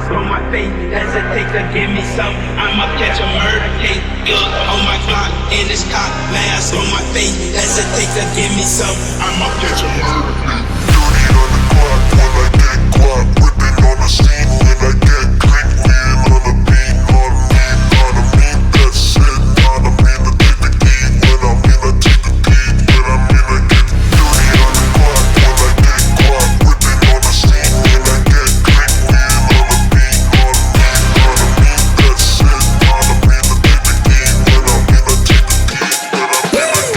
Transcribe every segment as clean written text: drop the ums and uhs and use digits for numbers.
mask on my face, hesitate to give me some. I'ma catch a murder case. On my Glock in this cock, mask on my face, hesitate to give me some. I'ma catch a murder case. Dirty on the clock when I get guap, whipping on the scene when I get clean, wheel on the beat, on me, that's it, on me, to take the key, when I'm in, I take the key, when I'm in, I get dirty on the clock when I get guap, whipping on the scene when I get clean, wheel on the beat, on me, that's it, on me, to take the key, when I'm in, I take the key, when I'm in, I get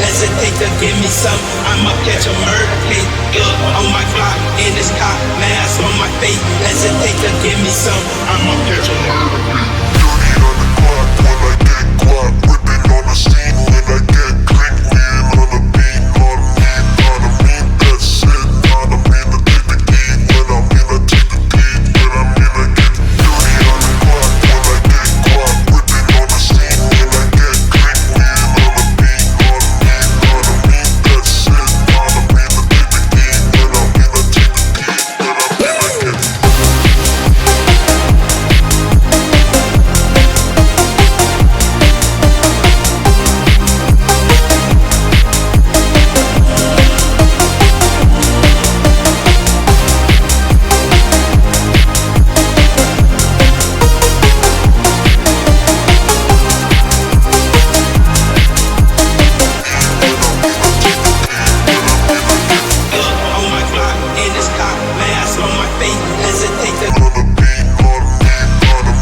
hesitate to give me some. I'ma catch a murder case. On my Glock in this cock, mask on my face, hesitate to give me some. I'ma catch a murder case. dirty on the clock when I get guap, whipping on the scene when I get clean, wheel on the beat, on me, that's it, on me, to take the key, when I'm in, I take the key, when I'm in, I get dirty on the clock when I get guap, whipping on the scene when I get clean, wheel on the beat, on me, that's it, on me, to take the key, when I'm in, I take the key, when I'm in, I get on my Glock in this cock, mask on my face, hesitate to on the beat, on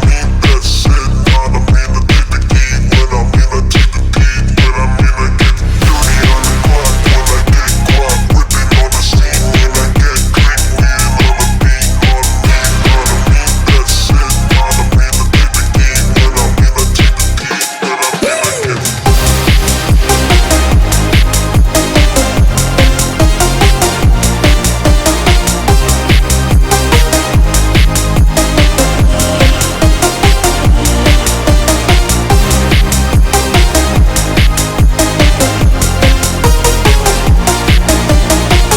me, that's it, on me, to take the key, when I'm in, I take the key, when I'm in, I get dirty on the clock when I get guap, whipping on the scene when I get clean, wheel on the beat, on me, that's it, on me, to take the key, when I'm in, I take the key, when I'm in, I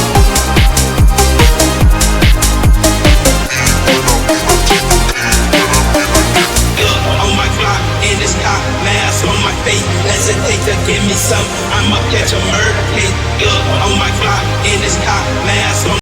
get on my Glock in this cock, mask on my face, hesitate to give me some. I'ma catch a murder case. On my Glock in this cock, mask on